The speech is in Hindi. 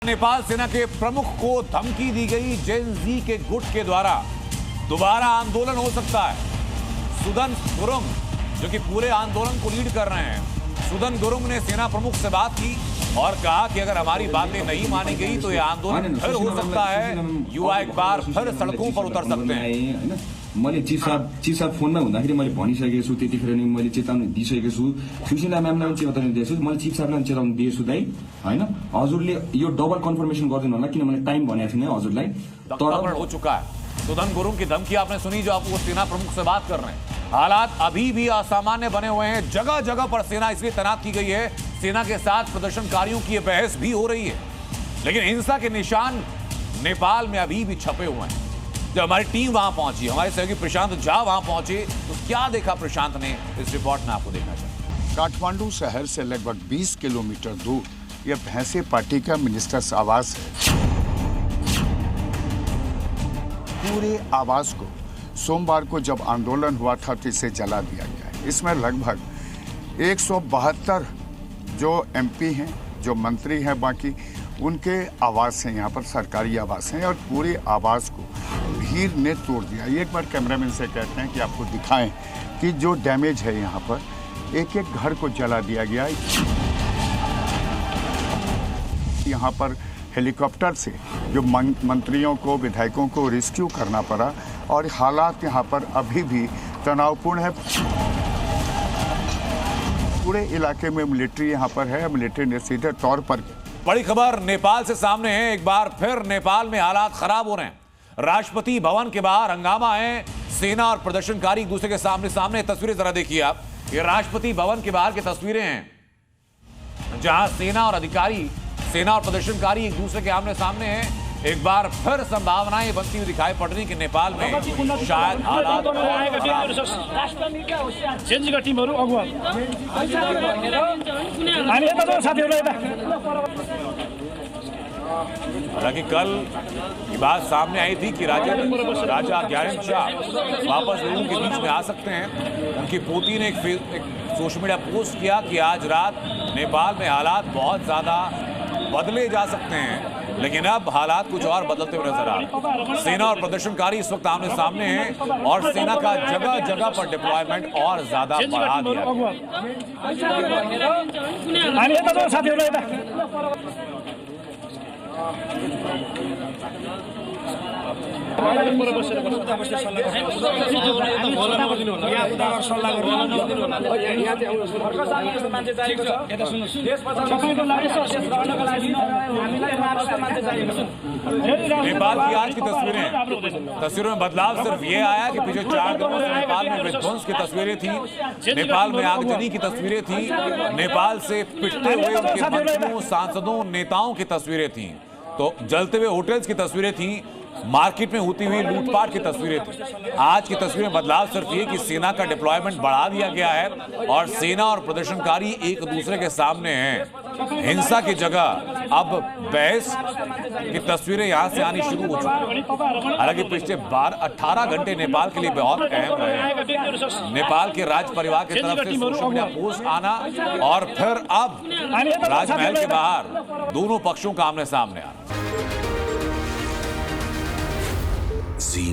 नेपाल सेना के प्रमुख को धमकी दी गई। जेन जी के गुट के द्वारा दोबारा आंदोलन हो सकता है। सुदन गुरुंग जो कि पूरे आंदोलन को लीड कर रहे हैं, सुदन गुरुंग ने सेना प्रमुख से बात की और कहा कि अगर हमारी बातें नहीं मानी गई तो यह आंदोलन फिर हो सकता है। युवा एक बार फिर सड़कों पर उतर सकते हैं। मैले चिफ साहब फोनमा हुँदाखेरि मैले भनिसकेको छु, त्यतिखेर नि मैले चेतावनी दिइसकेको छु। सुशीला म्यामलाई पनि चेतावनी दिएको छु, मैले चिफ साहबलाई चेतावनी दिएछु दाइ, हैन। हजुरले यो डबल कन्फर्मेसन गरिदिनु होला किनभने टाइम भनेको थिएन हजुरलाई। तर हो चुका है। सुदन गुरुंग की धमकी आपने सुनी जो आपको सेना प्रमुख से बात कर रहे हैं। हालात अभी भी असामान्य बने हुए हैं। जगह जगह पर सेना इसलिए तैनात की गई है। सेना के साथ प्रदर्शनकारियों की यह बहस भी हो रही है, लेकिन हिंसा के निशान नेपाल में अभी भी छपे हुए हैं। जब हमारी टीम वहां पहुंची, हमारे सहयोगी प्रशांत झा वहां पहुंचे, तो क्या देखा प्रशांत ने, इस रिपोर्ट में आपको देखना चाहिए। काठमांडू शहर से लगभग 20 किलोमीटर दूर यह भैंसे पार्टी का मिनिस्टर्स आवास है। पूरे आवास को सोमवार को जब आंदोलन हुआ था तो इसे जला दिया गया है। इसमें लगभग 172 जो एमपी हैं, जो मंत्री हैं, बाकी उनके आवास हैं, यहाँ पर सरकारी आवास हैं और पूरे आवास को भीड़ ने तोड़ दिया। एक बार कैमरामैन से कहते हैं कि आपको दिखाएं कि जो डैमेज है यहाँ पर, एक एक घर को जला दिया गया। यहाँ पर हेलीकॉप्टर से जो मंत्रियों को, विधायकों को रेस्क्यू करना पड़ा और हालात यहाँ पर अभी भी तनावपूर्ण है। पूरे इलाके में मिलिट्री यहाँ पर है। मिलिट्री ने सीधे तौर पर बड़ी खबर नेपाल से सामने है। एक बार फिर नेपाल में हालात खराब हो रहे हैं। राष्ट्रपति भवन के बाहर हंगामा है। सेना और प्रदर्शनकारी एक दूसरे के सामने तस्वीरें जरा देखिए आप। ये राष्ट्रपति भवन के बाहर की तस्वीरें हैं, जहां सेना और प्रदर्शनकारी एक दूसरे के आमने सामने हैं। एक बार फिर संभावनाएं बनती हुई दिखाई पड़ रही कि नेपाल में शायद हालात हालांकि कल ये बात सामने आई थी कि राजा ज्ञानेंद्र शाह वापस लोगों के बीच में आ सकते हैं। उनकी पोती ने एक सोशल मीडिया पोस्ट किया कि आज रात नेपाल में हालात बहुत ज्यादा बदले जा सकते हैं, लेकिन अब हालात कुछ और बदलते हुए नजर आ रहे हैं। सेना और प्रदर्शनकारी इस वक्त आमने सामने हैं और सेना का जगह जगह पर डिप्लॉयमेंट और ज्यादा बढ़ा दिया नेपाल की आज की तस्वीरों में बदलाव सिर्फ ये आया कि पिछले 4 दिनों से नेपाल में विध्वंस की तस्वीरें थी, नेपाल में आगजनी की तस्वीरें थी, नेपाल से पिटते हुए उनके मंत्रियों, सांसदों, नेताओं की तस्वीरें थी, तो जलते हुए होटल्स की तस्वीरें थी, मार्केट में होती हुई लूटपाट की तस्वीरें थी। आज की तस्वीर में बदलाव सिर्फ ये कि सेना का डिप्लॉयमेंट बढ़ा दिया गया है और सेना और प्रदर्शनकारी एक दूसरे के सामने हैं। हिंसा की जगह अब बहस की तस्वीरें यहां से आनी शुरू हो चुकी हैं। हालांकि पिछले 18 घंटे नेपाल के लिए बहुत अहम रहे। नेपाल के राज परिवार की तरफ से सोशल मीडिया पोस्ट आना और फिर अब राजमहल के बाहर दोनों पक्षों का आमने सामने आना। जी